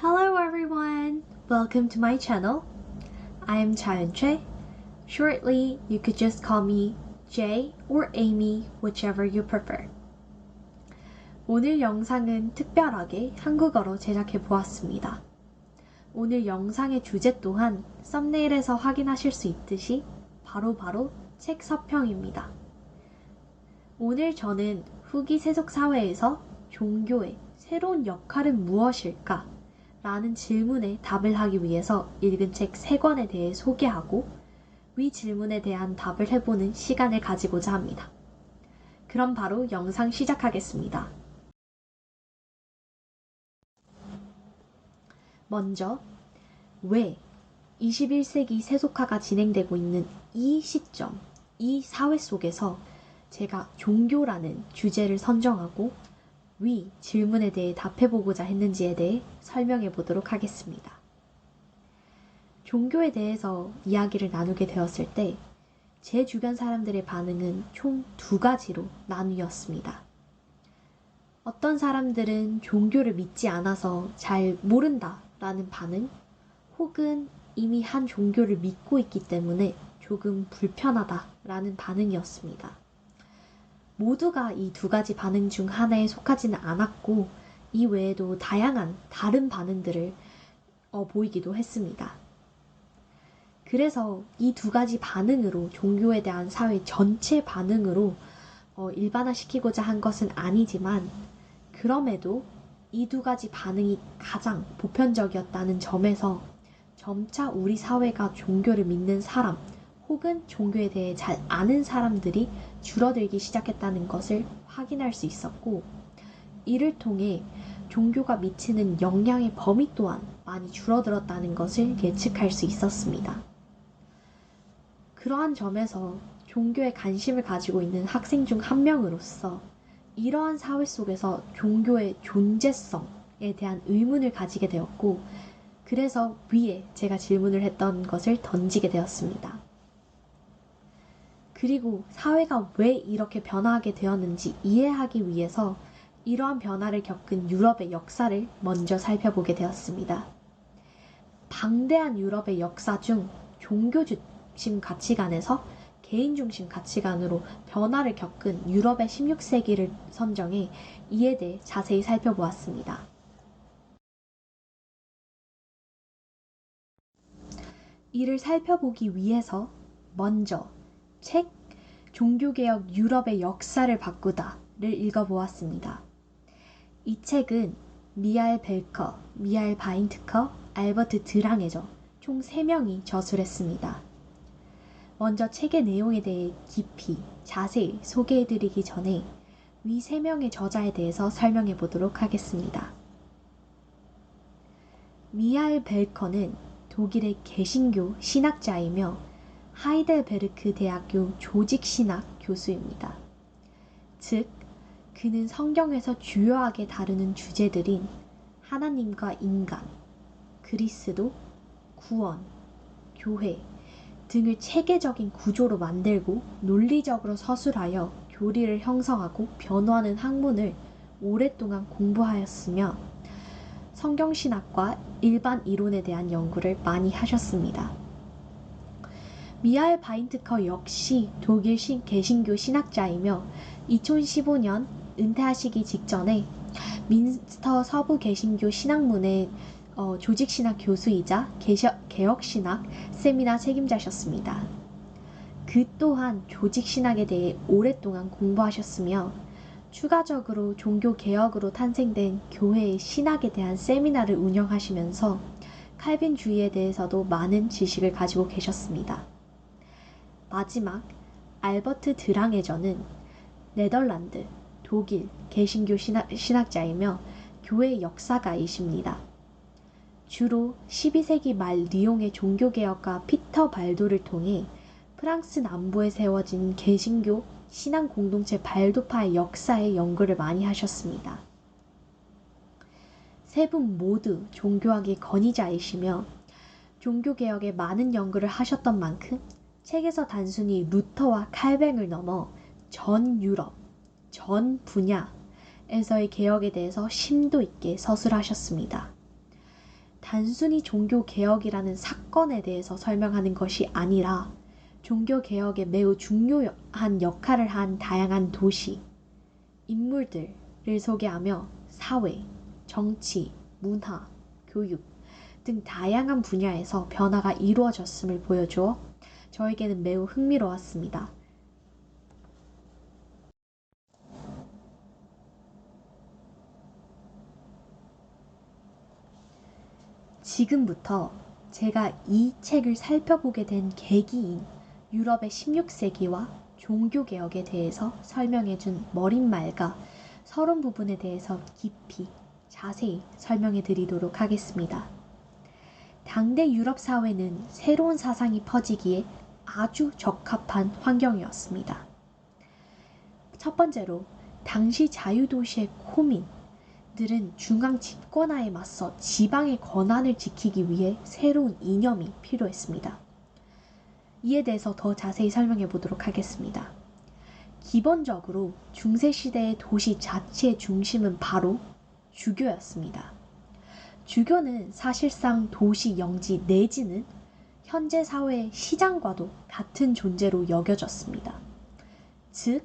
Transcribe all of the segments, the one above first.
Hello everyone! Welcome to my channel. I am Chaeun-che. Shortly, you could just call me Jay or Amy, whichever you prefer. 오늘 영상은 특별하게 한국어로 제작해 보았습니다. 오늘 영상의 주제 또한 썸네일에서 확인하실 수 있듯이 바로 책 서평입니다. 오늘 저는 후기 세속 사회에서 종교의 새로운 역할은 무엇일까? 라는 질문에 답을 하기 위해서 읽은 책 3권에 대해 소개하고 위 질문에 대한 답을 해보는 시간을 가지고자 합니다. 그럼 바로 영상 시작하겠습니다. 먼저 왜 21세기 세속화가 진행되고 있는 이 시점, 이 사회 속에서 제가 종교라는 주제를 선정하고 위 질문에 대해 답해보고자 했는지에 대해 설명해 보도록 하겠습니다. 종교에 대해서 이야기를 나누게 되었을 때 제 주변 사람들의 반응은 총 2가지로 나뉘었습니다. 어떤 사람들은 종교를 믿지 않아서 잘 모른다 라는 반응, 혹은 이미 한 종교를 믿고 있기 때문에 조금 불편하다 라는 반응이었습니다. 모두가 이 2가지 반응 중 하나에 속하지는 않았고 이 외에도 다양한 다른 반응들을 보이기도 했습니다. 그래서 이 2가지 반응으로 종교에 대한 사회 전체 반응으로 일반화시키고자 한 것은 아니지만 그럼에도 이 2가지 반응이 가장 보편적이었다는 점에서 점차 우리 사회가 종교를 믿는 사람 혹은 종교에 대해 잘 아는 사람들이 줄어들기 시작했다는 것을 확인할 수 있었고 이를 통해 종교가 미치는 영향의 범위 또한 많이 줄어들었다는 것을 예측할 수 있었습니다. 그러한 점에서 종교에 관심을 가지고 있는 학생 중 한 명으로서 이러한 사회 속에서 종교의 존재성에 대한 의문을 가지게 되었고 그래서 위에 제가 질문을 했던 것을 던지게 되었습니다. 그리고 사회가 왜 이렇게 변화하게 되었는지 이해하기 위해서 이러한 변화를 겪은 유럽의 역사를 먼저 살펴보게 되었습니다. 방대한 유럽의 역사 중 종교 중심 가치관에서 개인 중심 가치관으로 변화를 겪은 유럽의 16세기를 선정해 이에 대해 자세히 살펴보았습니다. 이를 살펴보기 위해서 먼저 책 종교개혁 유럽의 역사를 바꾸다를 읽어보았습니다. 이 책은 미하엘 벨커, 미하엘 바인트커, 알버트 드랑에저 총 3명이 저술했습니다. 먼저 책의 내용에 대해 깊이 자세히 소개해드리기 전에 위 3명의 저자에 대해서 설명해 보도록 하겠습니다. 미하엘 벨커는 독일의 개신교 신학자이며 하이델베르크 대학교 조직신학 교수입니다. 즉, 그는 성경에서 주요하게 다루는 주제들인 하나님과 인간, 그리스도, 구원, 교회 등을 체계적인 구조로 만들고 논리적으로 서술하여 교리를 형성하고 변호하는 학문을 오랫동안 공부하였으며 성경신학과 일반 이론에 대한 연구를 많이 하셨습니다. 미하엘 바인트커 역시 독일 개신교 신학자이며 2015년 은퇴하시기 직전에 민스터 서부 개신교 신학문의 조직신학 교수이자 개혁신학 세미나 책임자셨습니다. 그 또한 조직신학에 대해 오랫동안 공부하셨으며 추가적으로 종교개혁으로 탄생된 교회의 신학에 대한 세미나를 운영하시면서 칼빈주의에 대해서도 많은 지식을 가지고 계셨습니다. 마지막 알버트 드랑에저는 네덜란드, 독일 개신교 신학자이며 교회 역사가이십니다. 주로 12세기 말 리옹의 종교개혁가 피터 발도를 통해 프랑스 남부에 세워진 개신교 신앙 공동체 발도파의 역사에 연구를 많이 하셨습니다. 3분 모두 종교학의 권위자이시며 종교개혁에 많은 연구를 하셨던 만큼 책에서 단순히 루터와 칼뱅을 넘어 전 유럽, 전 분야에서의 개혁에 대해서 심도 있게 서술하셨습니다. 단순히 종교개혁이라는 사건에 대해서 설명하는 것이 아니라 종교개혁에 매우 중요한 역할을 한 다양한 도시, 인물들을 소개하며 사회, 정치, 문화, 교육 등 다양한 분야에서 변화가 이루어졌음을 보여주어 저에게는 매우 흥미로웠습니다. 지금부터 제가 이 책을 살펴보게 된 계기인 유럽의 16세기와 종교개혁에 대해서 설명해준 머릿말과 서론 부분에 대해서 깊이 자세히 설명해 드리도록 하겠습니다. 당대 유럽 사회는 새로운 사상이 퍼지기에 아주 적합한 환경이었습니다. 첫 번째로 당시 자유도시의 코민들은 중앙 집권화에 맞서 지방의 권한을 지키기 위해 새로운 이념이 필요했습니다. 이에 대해서 더 자세히 설명해 보도록 하겠습니다. 기본적으로 중세시대의 도시 자체의 중심은 바로 주교였습니다. 주교는 사실상 도시 영지 내지는 현재 사회의 시장과도 같은 존재로 여겨졌습니다. 즉,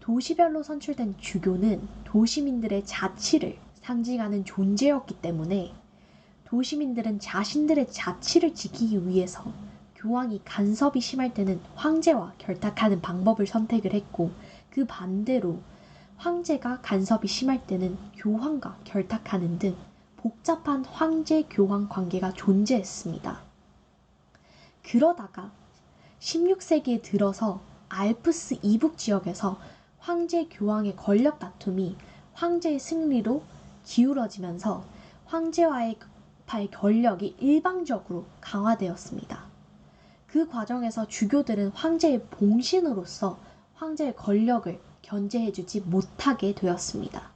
도시별로 선출된 주교는 도시민들의 자치를 상징하는 존재였기 때문에 도시민들은 자신들의 자치를 지키기 위해서 교황이 간섭이 심할 때는 황제와 결탁하는 방법을 선택을 했고, 그 반대로 황제가 간섭이 심할 때는 교황과 결탁하는 등 복잡한 황제-교황 관계가 존재했습니다. 그러다가 16세기에 들어서 알프스 이북 지역에서 황제-교황의 권력 다툼이 황제의 승리로 기울어지면서 황제와의 권력이 일방적으로 강화되었습니다. 그 과정에서 주교들은 황제의 봉신으로서 황제의 권력을 견제해주지 못하게 되었습니다.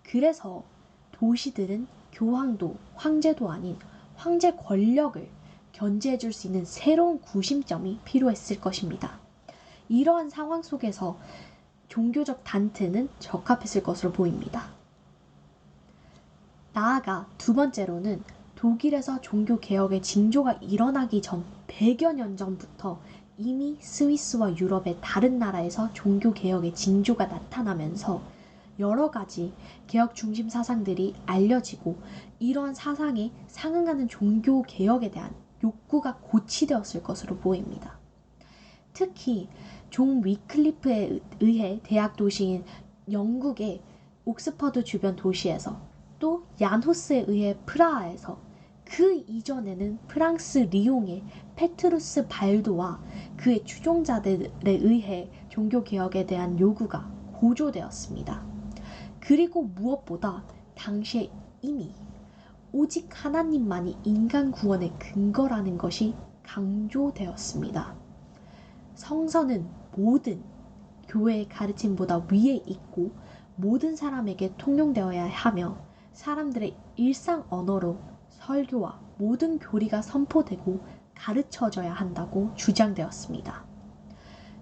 그래서 도시들은 교황도 황제도 아닌 황제 권력을 견제해줄 수 있는 새로운 구심점이 필요했을 것입니다. 이러한 상황 속에서 종교적 단체는 적합했을 것으로 보입니다. 나아가 두 번째로는 독일에서 종교개혁의 징조가 일어나기 전 100여 년 전부터 이미 스위스와 유럽의 다른 나라에서 종교개혁의 징조가 나타나면서 여러 가지 개혁 중심 사상들이 알려지고 이러한 사상에 상응하는 종교개혁에 대한 욕구가 고취되었을 것으로 보입니다. 특히 존 위클리프에 의해 대학 도시인 영국의 옥스퍼드 주변 도시에서 또 얀 후스에 의해 프라하에서 그 이전에는 프랑스 리옹의 페트루스 발도와 그의 추종자들에 의해 종교개혁에 대한 요구가 고조되었습니다. 그리고 무엇보다 당시에 이미 오직 하나님만이 인간 구원의 근거라는 것이 강조되었습니다. 성서는 모든 교회의 가르침보다 위에 있고 모든 사람에게 통용되어야 하며 사람들의 일상 언어로 설교와 모든 교리가 선포되고 가르쳐져야 한다고 주장되었습니다.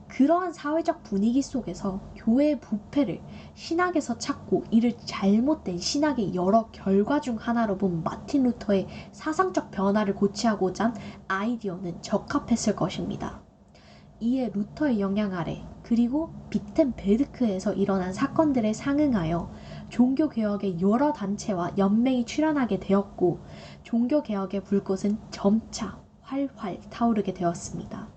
그러한 사회적 분위기 속에서 교회의 부패를 신학에서 찾고 이를 잘못된 신학의 여러 결과 중 하나로 본 마틴 루터의 사상적 변화를 고취하고자 한 아이디어는 적합했을 것입니다. 이에 루터의 영향 아래 그리고 비텐베르크에서 일어난 사건들에 상응하여 종교개혁의 여러 단체와 연맹이 출현하게 되었고 종교개혁의 불꽃은 점차 활활 타오르게 되었습니다.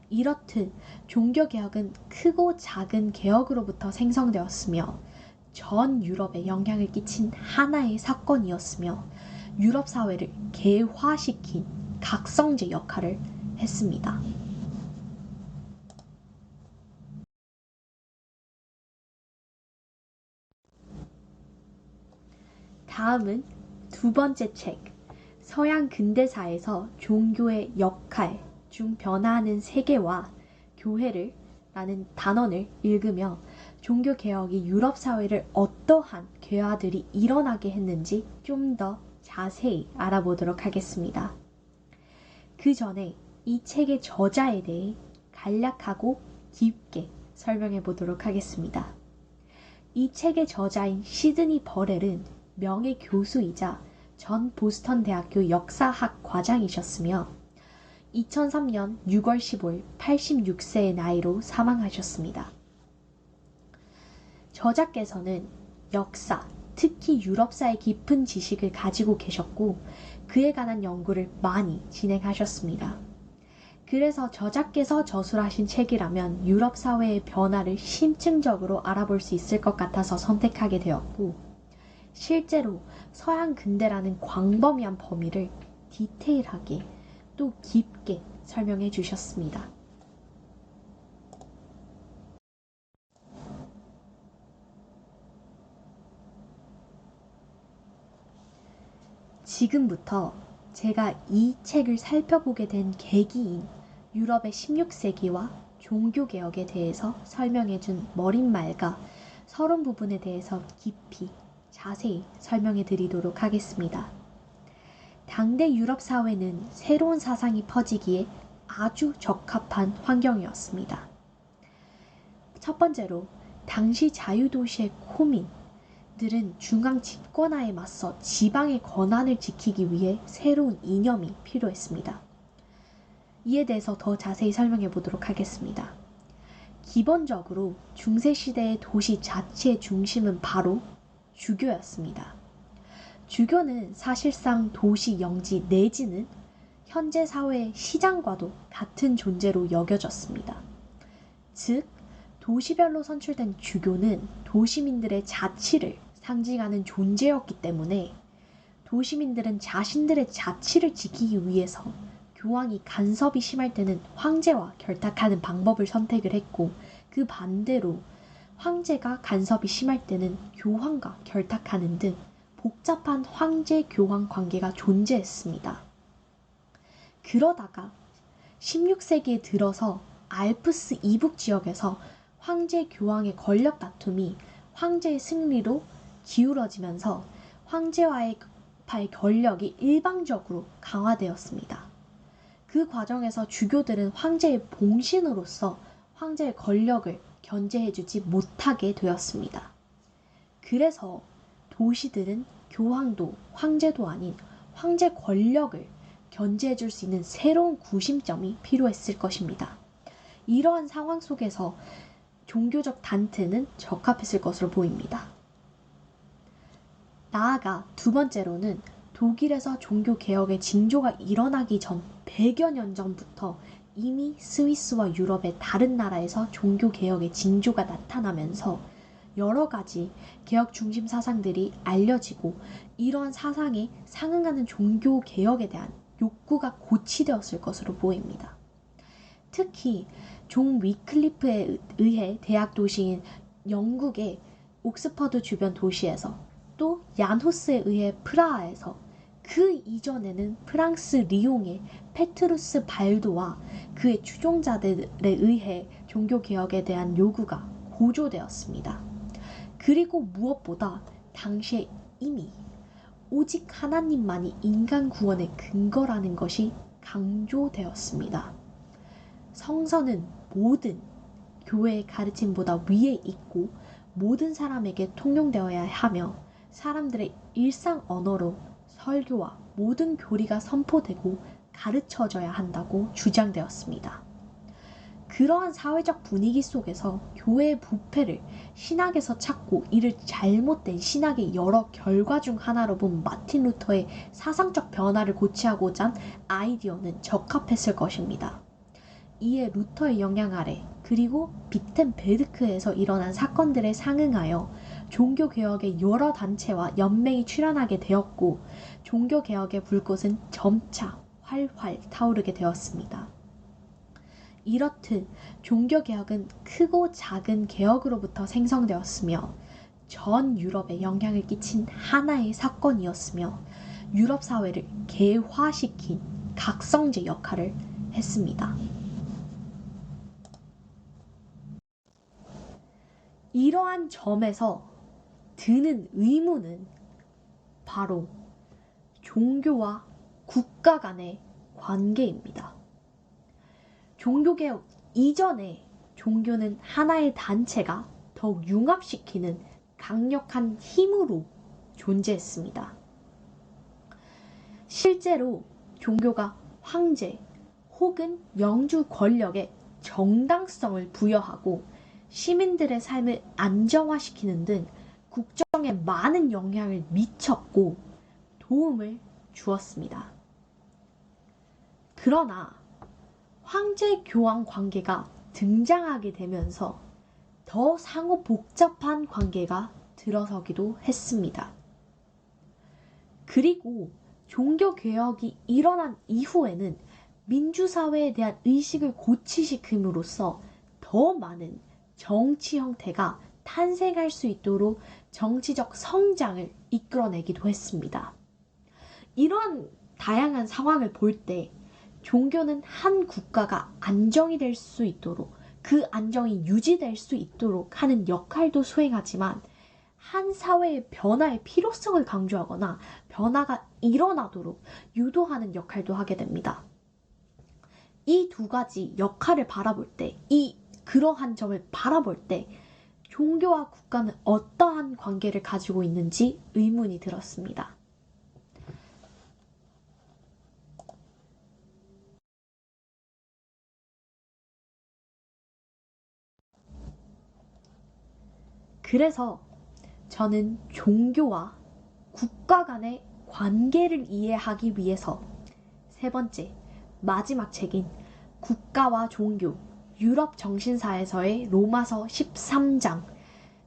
이렇듯 종교개혁은 크고 작은 개혁으로부터 생성되었으며 전 유럽에 영향을 끼친 하나의 사건이었으며 유럽 사회를 개화시킨 각성제 역할을 했습니다. 다음은 두 번째 책, 서양 근대사에서 종교의 역할 중 변화하는 세계와 교회를 라는 단원을 읽으며 종교개혁이 유럽 사회를 어떠한 괴화들이 일어나게 했는지 좀 더 자세히 알아보도록 하겠습니다. 그 전에 이 책의 저자에 대해 간략하고 깊게 설명해 보도록 하겠습니다. 이 책의 저자인 시드니 버렐은 명예 교수이자 전 보스턴 대학교 역사학 과장이셨으며 2003년 6월 15일 86세의 나이로 사망하셨습니다. 저자께서는 역사, 특히 유럽사의 깊은 지식을 가지고 계셨고 그에 관한 연구를 많이 진행하셨습니다. 그래서 저자께서 저술하신 책이라면 유럽 사회의 변화를 심층적으로 알아볼 수 있을 것 같아서 선택하게 되었고, 실제로 서양 근대라는 광범위한 범위를 디테일하게 또 깊게 설명해 주셨습니다. 지금부터 제가 이 책을 살펴보게 된 계기인 유럽의 16세기와 종교개혁에 대해서 설명해준 머릿말과 서론 부분에 대해서 깊이 자세히 설명해 드리도록 하겠습니다. 당대 유럽 사회는 새로운 사상이 퍼지기에 아주 적합한 환경이었습니다. 첫 번째로 당시 자유도시의 코민들은 중앙 집권화에 맞서 지방의 권한을 지키기 위해 새로운 이념이 필요했습니다. 이에 대해서 더 자세히 설명해 보도록 하겠습니다. 기본적으로 중세시대의 도시 자체의 중심은 바로 주교였습니다. 주교는 사실상 도시 영지 내지는 현재 사회의 시장과도 같은 존재로 여겨졌습니다. 즉, 도시별로 선출된 주교는 도시민들의 자치를 상징하는 존재였기 때문에 도시민들은 자신들의 자치를 지키기 위해서 교황이 간섭이 심할 때는 황제와 결탁하는 방법을 선택을 했고, 그 반대로 황제가 간섭이 심할 때는 교황과 결탁하는 등 복잡한 황제-교황 관계가 존재했습니다. 그러다가 16세기에 들어서 알프스 이북 지역에서 황제-교황의 권력 다툼이 황제의 승리로 기울어지면서 황제와의 권력이 일방적으로 강화되었습니다. 그 과정에서 주교들은 황제의 봉신으로서 황제의 권력을 견제해주지 못하게 되었습니다. 그래서 도시들은 교황도 황제도 아닌 황제 권력을 견제해줄 수 있는 새로운 구심점이 필요했을 것입니다. 이러한 상황 속에서 종교적 단체는 적합했을 것으로 보입니다. 나아가 두 번째로는 독일에서 종교개혁의 징조가 일어나기 전 100여 년 전부터 이미 스위스와 유럽의 다른 나라에서 종교개혁의 징조가 나타나면서 여러 가지 개혁 중심 사상들이 알려지고 이러한 사상에 상응하는 종교개혁에 대한 욕구가 고취되었을 것으로 보입니다. 특히 존 위클리프에 의해 대학 도시인 영국의 옥스퍼드 주변 도시에서 또 얀 후스에 의해 프라하에서 그 이전에는 프랑스 리옹의 페트루스 발도와 그의 추종자들에 의해 종교개혁에 대한 요구가 고조되었습니다. 그리고 무엇보다 당시에 이미 오직 하나님만이 인간 구원의 근거라는 것이 강조되었습니다. 성서는 모든 교회의 가르침보다 위에 있고 모든 사람에게 통용되어야 하며 사람들의 일상 언어로 설교와 모든 교리가 선포되고 가르쳐져야 한다고 주장되었습니다. 그러한 사회적 분위기 속에서 교회의 부패를 신학에서 찾고 이를 잘못된 신학의 여러 결과 중 하나로 본 마틴 루터의 사상적 변화를 고취하고자 한 아이디어는 적합했을 것입니다. 이에 루터의 영향 아래 그리고 비텐베르크에서 일어난 사건들에 상응하여 종교개혁의 여러 단체와 연맹이 출현하게 되었고 종교개혁의 불꽃은 점차 활활 타오르게 되었습니다. 이렇듯 종교개혁은 크고 작은 개혁으로부터 생성되었으며 전 유럽에 영향을 끼친 하나의 사건이었으며 유럽 사회를 개화시킨 각성제 역할을 했습니다. 이러한 점에서 드는 의문은 바로 종교와 국가 간의 관계입니다. 종교개혁 이전에 종교는 하나의 단체가 더욱 융합시키는 강력한 힘으로 존재했습니다. 실제로 종교가 황제 혹은 영주 권력에 정당성을 부여하고 시민들의 삶을 안정화시키는 등 국정에 많은 영향을 미쳤고 도움을 주었습니다. 그러나 황제 교황 관계가 등장하게 되면서 더 상호 복잡한 관계가 들어서기도 했습니다. 그리고 종교개혁이 일어난 이후에는 민주사회에 대한 의식을 고취시킴으로써 더 많은 정치 형태가 탄생할 수 있도록 정치적 성장을 이끌어내기도 했습니다. 이러한 다양한 상황을 볼 때 종교는 한 국가가 안정이 될 수 있도록 그 안정이 유지될 수 있도록 하는 역할도 수행하지만 한 사회의 변화의 필요성을 강조하거나 변화가 일어나도록 유도하는 역할도 하게 됩니다. 이 두 가지 역할을 바라볼 때, 그러한 점을 바라볼 때 종교와 국가는 어떠한 관계를 가지고 있는지 의문이 들었습니다. 그래서 저는 종교와 국가 간의 관계를 이해하기 위해서 세 번째, 마지막 책인 국가와 종교, 유럽 정신사에서의 로마서 13장,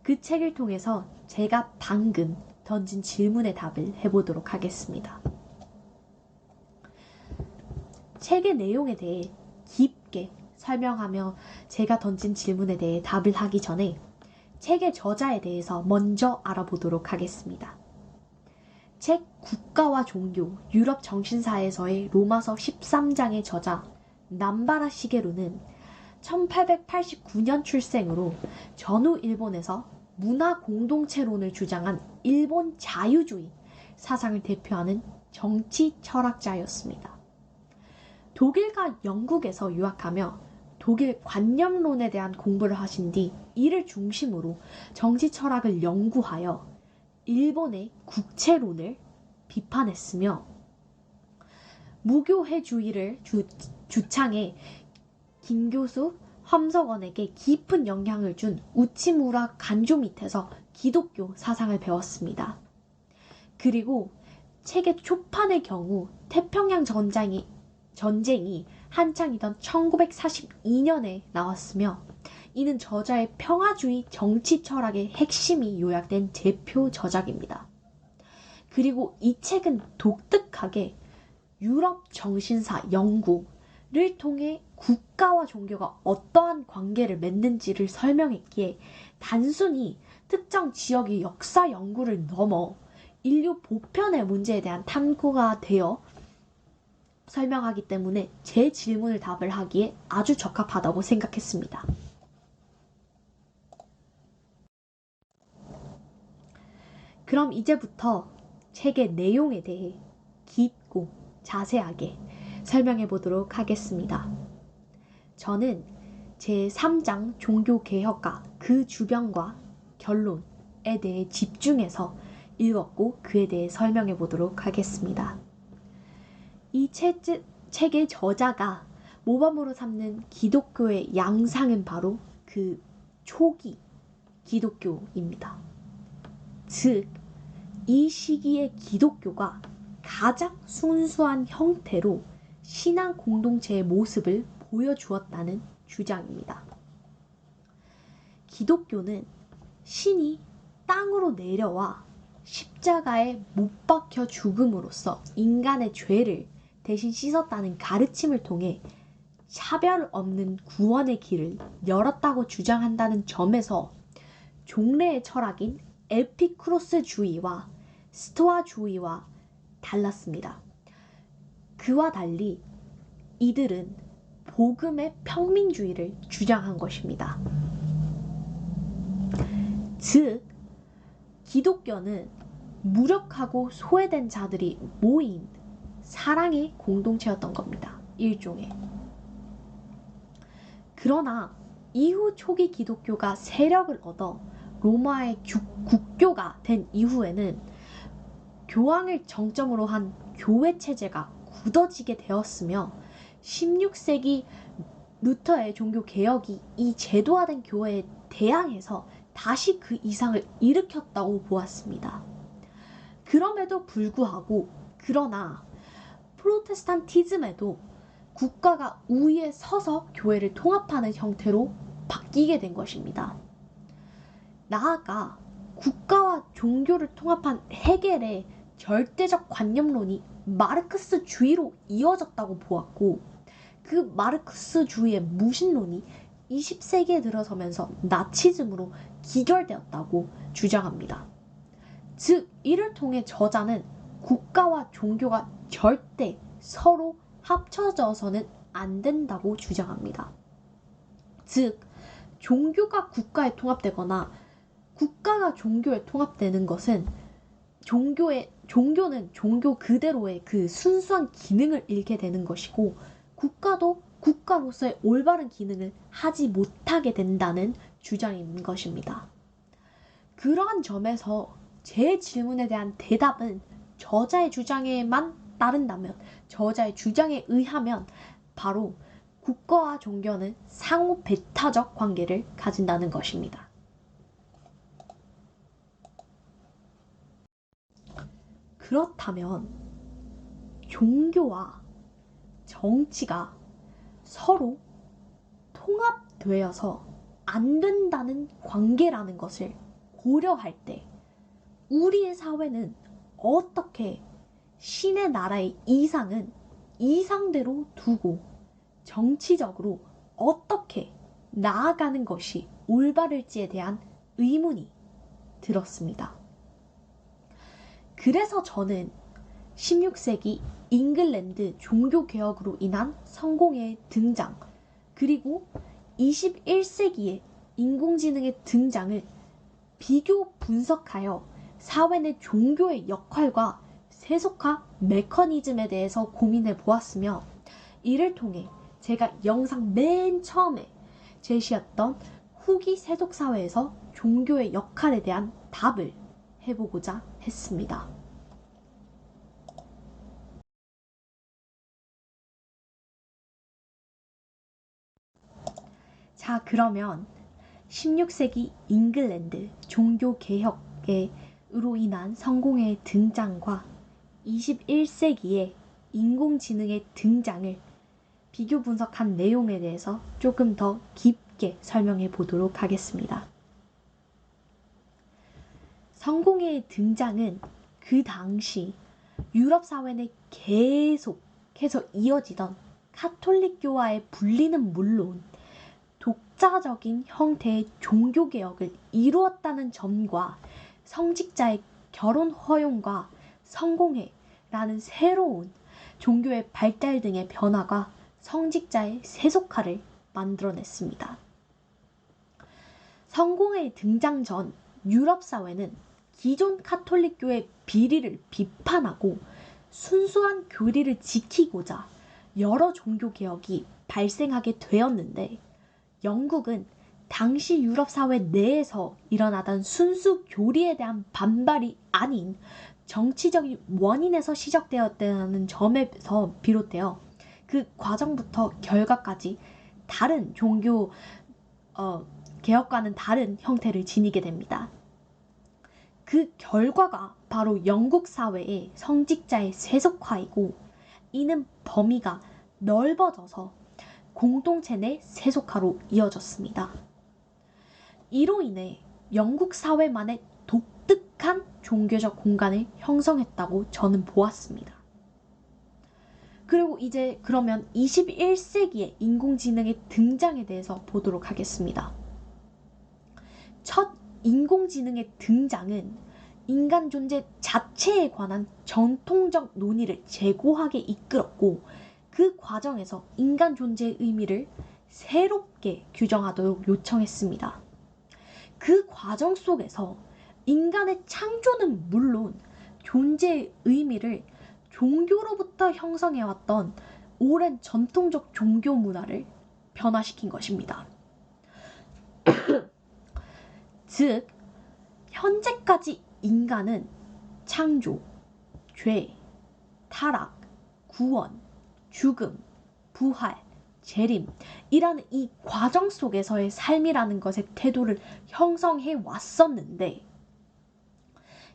그 책을 통해서 제가 방금 던진 질문의 답을 해보도록 하겠습니다. 책의 내용에 대해 깊게 설명하며 제가 던진 질문에 대해 답을 하기 전에 책의 저자에 대해서 먼저 알아보도록 하겠습니다. 책 국가와 종교, 유럽 정신사에서의 로마서 13장의 저자 남바라 시게루는 1889년 출생으로 전후 일본에서 문화 공동체론을 주장한 일본 자유주의 사상을 대표하는 정치 철학자였습니다. 독일과 영국에서 유학하며 독일 관념론에 대한 공부를 하신 뒤 이를 중심으로 정치 철학을 연구하여 일본의 국채론을 비판했으며 무교회주의를 주창해 김교수, 함석원에게 깊은 영향을 준 우치무라 간조 밑에서 기독교 사상을 배웠습니다. 그리고 책의 초판의 경우 태평양 전쟁이 한창이던 1942년에 나왔으며 이는 저자의 평화주의 정치 철학의 핵심이 요약된 대표 저작입니다. 그리고 이 책은 독특하게 유럽 정신사 연구를 통해 국가와 종교가 어떠한 관계를 맺는지를 설명했기에 단순히 특정 지역의 역사 연구를 넘어 인류 보편의 문제에 대한 탐구가 되어 설명하기 때문에 제 질문을 답을 하기에 아주 적합하다고 생각했습니다. 그럼 이제부터 책의 내용에 대해 깊고 자세하게 설명해 보도록 하겠습니다. 저는 제3장 종교개혁과 그 주변과 결론에 대해 집중해서 읽었고 그에 대해 설명해 보도록 하겠습니다. 이 책의 저자가 모범으로 삼는 기독교의 양상은 바로 그 초기 기독교입니다. 즉, 이 시기의 기독교가 가장 순수한 형태로 신앙 공동체의 모습을 보여주었다는 주장입니다. 기독교는 신이 땅으로 내려와 십자가에 못 박혀 죽음으로써 인간의 죄를 대신 씻었다는 가르침을 통해 차별 없는 구원의 길을 열었다고 주장한다는 점에서 종래의 철학인 에피쿠로스주의와 스토아주의와 달랐습니다. 그와 달리 이들은 복음의 평민주의를 주장한 것입니다. 즉, 기독교는 무력하고 소외된 자들이 모인 사랑의 공동체였던 겁니다. 일종의. 그러나 이후 초기 기독교가 세력을 얻어 로마의 국교가 된 이후에는 교황을 정점으로 한 교회 체제가 굳어지게 되었으며 16세기 루터의 종교 개혁이 이 제도화된 교회에 대항해서 다시 그 이상을 일으켰다고 보았습니다. 그럼에도 불구하고 그러나 프로테스탄티즘에도 국가가 우위에 서서 교회를 통합하는 형태로 바뀌게 된 것입니다. 나아가 국가와 종교를 통합한 헤겔의 절대적 관념론이 마르크스주의로 이어졌다고 보았고, 그 마르크스주의의 무신론이 20세기에 들어서면서 나치즘으로 기결되었다고 주장합니다. 즉, 이를 통해 저자는 국가와 종교가 절대 서로 합쳐져서는 안 된다고 주장합니다. 즉, 종교가 국가에 통합되거나 국가가 종교에 통합되는 것은 종교는 종교 그대로의 그 순수한 기능을 잃게 되는 것이고, 국가도 국가로서의 올바른 기능을 하지 못하게 된다는 주장인 것입니다. 그러한 점에서 제 질문에 대한 대답은 저자의 주장에만 따른다면, 저자의 주장에 의하면 바로 국가와 종교는 상호 배타적 관계를 가진다는 것입니다. 그렇다면 종교와 정치가 서로 통합되어서 안 된다는 관계라는 것을 고려할 때 우리의 사회는 어떻게 신의 나라의 이상은 이상대로 두고 정치적으로 어떻게 나아가는 것이 올바를지에 대한 의문이 들었습니다. 그래서 저는 16세기 잉글랜드 종교개혁으로 인한 성공의 등장, 그리고 21세기의 인공지능의 등장을 비교 분석하여 사회 내 종교의 역할과 세속화 메커니즘에 대해서 고민해 보았으며, 이를 통해 제가 영상 맨 처음에 제시했던 후기 세속사회에서 종교의 역할에 대한 답을 해보고자 했습니다. 자, 그러면 16세기 잉글랜드 종교개혁으로 인한 성공의 등장과 21세기의 인공지능의 등장을 비교 분석한 내용에 대해서 조금 더 깊게 설명해 보도록 하겠습니다. 성공의 등장은 그 당시 유럽 사회 내 계속해서 이어지던 카톨릭교와의 분리는 물론 독자적인 형태의 종교개혁을 이루었다는 점과 성직자의 결혼 허용과 성공회라는 새로운 종교의 발달 등의 변화가 성직자의 세속화를 만들어냈습니다. 성공회의 등장 전 유럽 사회는 기존 카톨릭교의 비리를 비판하고 순수한 교리를 지키고자 여러 종교개혁이 발생하게 되었는데, 영국은 당시 유럽 사회 내에서 일어나던 순수 교리에 대한 반발이 아닌 정치적인 원인에서 시작되었다는 점에서 비롯되어 그 과정부터 결과까지 다른 종교 개혁과는 다른 형태를 지니게 됩니다. 그 결과가 바로 영국 사회의 성직자의 세속화이고, 이는 범위가 넓어져서 공동체 내 세속화로 이어졌습니다. 이로 인해 영국 사회만의 독특한 종교적 공간을 형성했다고 저는 보았습니다. 그리고 이제 그러면 21세기의 인공지능의 등장에 대해서 보도록 하겠습니다. 첫 인공지능의 등장은 인간 존재 자체에 관한 전통적 논의를 재고하게 이끌었고, 그 과정에서 인간 존재의 의미를 새롭게 규정하도록 요청했습니다. 그 과정 속에서 인간의 창조는 물론 존재의 의미를 종교로부터 형성해왔던 오랜 전통적 종교 문화를 변화시킨 것입니다. 즉, 현재까지 인간은 창조, 죄, 타락, 구원, 죽음, 부활, 재림이라는 이 과정 속에서의 삶이라는 것의 태도를 형성해 왔었는데,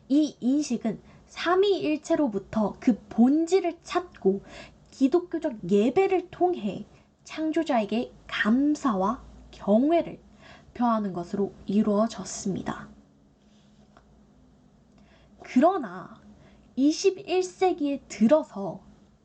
이 인식은 삼위일체로부터 그 본질을 찾고 기독교적 예배를 통해 창조자에게 감사와 경외를 표하는 것으로 이루어졌습니다. 그러나 21세기에 들어서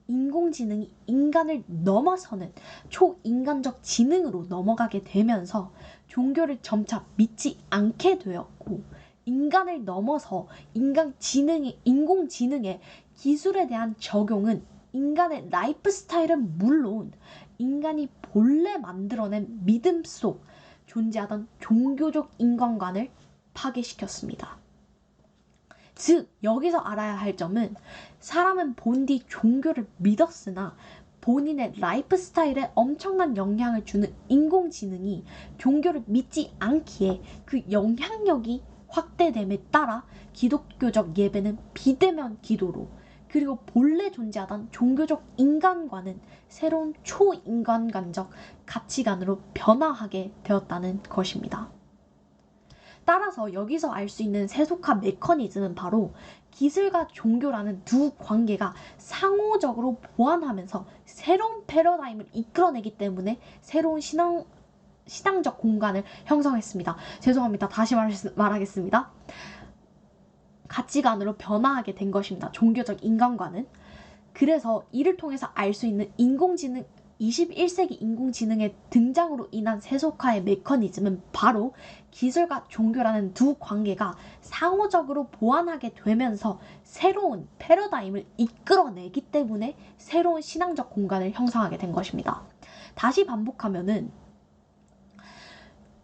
인공지능이 인간을 넘어서는 초인간적 지능으로 넘어가게 되면서 종교를 점차 믿지 않게 되었고, 인간을 넘어서 인공지능의 기술에 대한 적용은 인간의 라이프 스타일은 물론 인간이 본래 만들어낸 믿음 속 존재하던 종교적 인간관을 파괴시켰습니다. 즉, 여기서 알아야 할 점은 사람은 본디 종교를 믿었으나 본인의 라이프 스타일에 엄청난 영향을 주는 인공지능이 종교를 믿지 않기에 그 영향력이 확대됨에 따라 기독교적 예배는 비대면 기도로, 그리고 본래 존재하던 종교적 인간관은 새로운 초인간관적 가치관으로 변화하게 되었다는 것입니다. 따라서 여기서 알 수 있는 세속화 메커니즘은 바로 기술과 종교라는 두 관계가 상호적으로 보완하면서 새로운 패러다임을 이끌어내기 때문에 새로운 신앙적 공간을 형성했습니다. 죄송합니다. 다시 말하겠습니다. 가치관으로 변화하게 된 것입니다. 종교적 인간관은. 그래서 이를 통해서 알 수 있는 21세기 인공지능의 등장으로 인한 세속화의 메커니즘은 바로 기술과 종교라는 두 관계가 상호적으로 보완하게 되면서 새로운 패러다임을 이끌어내기 때문에 새로운 신앙적 공간을 형성하게 된 것입니다. 다시 반복하면은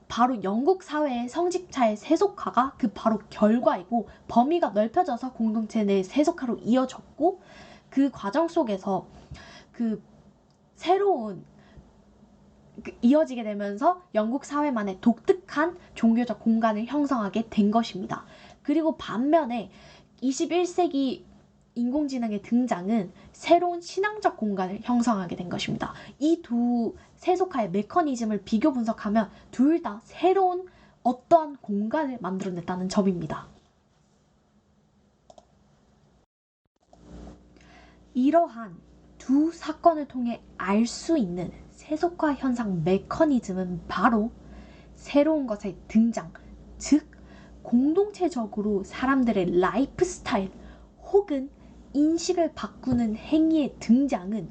바로 영국 사회의 성직자의 세속화가 그 바로 결과이고, 범위가 넓혀져서 공동체 내 세속화로 이어졌고, 그 과정 속에서 그 새로운 이어지게 되면서 영국 사회만의 독특한 종교적 공간을 형성하게 된 것입니다. 그리고 반면에 21세기 인공지능의 등장은 새로운 신앙적 공간을 형성하게 된 것입니다. 이 두 세속화의 메커니즘을 비교 분석하면 둘 다 새로운 어떠한 공간을 만들어냈다는 점입니다. 이러한 두 사건을 통해 알 수 있는 세속화 현상 메커니즘은 바로 새로운 것의 등장, 즉 공동체적으로 사람들의 라이프 스타일 혹은 인식을 바꾸는 행위의 등장은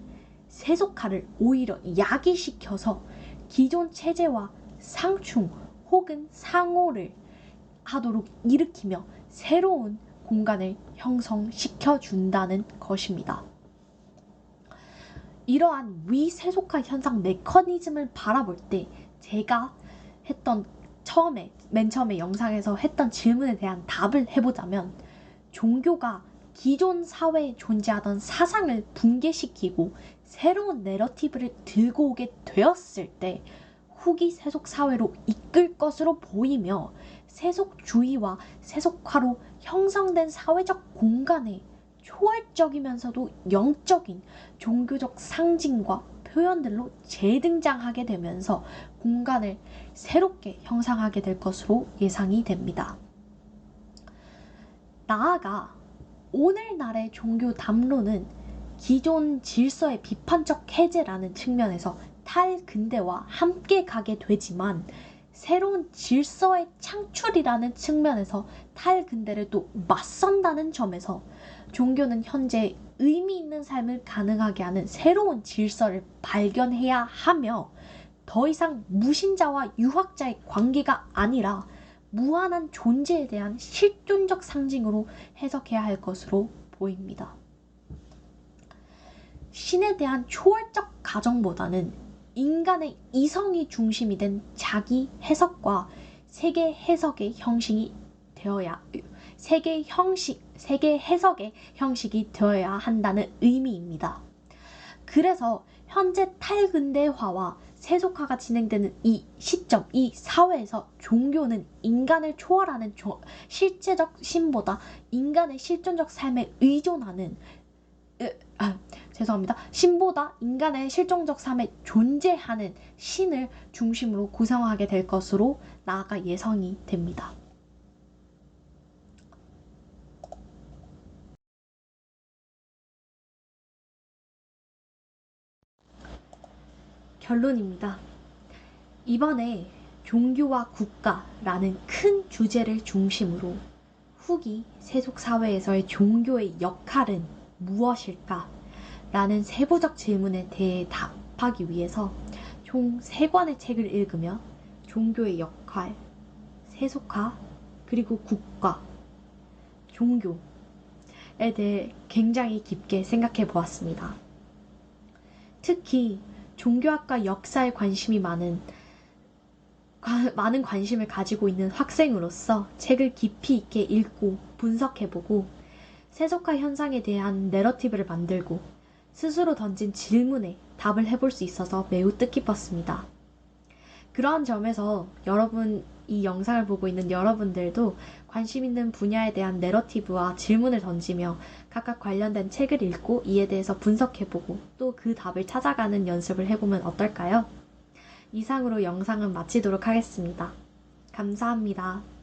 세속화를 오히려 야기시켜서 기존 체제와 상충 혹은 상호를 하도록 일으키며 새로운 공간을 형성시켜 준다는 것입니다. 이러한 위세속화 현상 메커니즘을 바라볼 때 제가 했던 맨 처음에 영상에서 했던 질문에 대한 답을 해보자면, 종교가 기존 사회에 존재하던 사상을 붕괴시키고 새로운 내러티브를 들고 오게 되었을 때 후기 세속 사회로 이끌 것으로 보이며, 세속주의와 세속화로 형성된 사회적 공간에 초월적이면서도 영적인 종교적 상징과 표현들로 재등장하게 되면서 공간을 새롭게 형성하게 될 것으로 예상이 됩니다. 나아가 오늘날의 종교 담론은 기존 질서의 비판적 해제라는 측면에서 탈근대와 함께 가게 되지만, 새로운 질서의 창출이라는 측면에서 탈근대를 또 맞선다는 점에서 종교는 현재 의미 있는 삶을 가능하게 하는 새로운 질서를 발견해야 하며, 더 이상 무신자와 유학자의 관계가 아니라 무한한 존재에 대한 실존적 상징으로 해석해야 할 것으로 보입니다. 신에 대한 초월적 가정보다는 인간의 이성이 중심이 된 자기 해석과 세계 해석의 형식이 되어야 한다는 의미입니다. 그래서 현재 탈근대화와 세속화가 진행되는 이 시점, 이 사회에서 종교는 인간을 초월하는 실제적 신보다 인간의 실존적 삶에 의존하는 죄송합니다. 신보다 인간의 실존적 삶에 존재하는 신을 중심으로 구성하게 될 것으로 나아가 예상이 됩니다. 결론입니다. 이번에 종교와 국가라는 큰 주제를 중심으로 후기 세속사회에서의 종교의 역할은 무엇일까? 라는 세부적 질문에 대해 답하기 위해서 총 3권의 책을 읽으며 종교의 역할, 세속화, 그리고 국가, 종교에 대해 굉장히 깊게 생각해 보았습니다. 특히 종교학과 역사에 관심이 많은 관심을 가지고 있는 학생으로서 책을 깊이 있게 읽고 분석해보고 세속화 현상에 대한 내러티브를 만들고 스스로 던진 질문에 답을 해볼 수 있어서 매우 뜻깊었습니다. 그러한 점에서 이 영상을 보고 있는 여러분들도 관심 있는 분야에 대한 내러티브와 질문을 던지며 각각 관련된 책을 읽고 이에 대해서 분석해보고 또 그 답을 찾아가는 연습을 해보면 어떨까요? 이상으로 영상은 마치도록 하겠습니다. 감사합니다.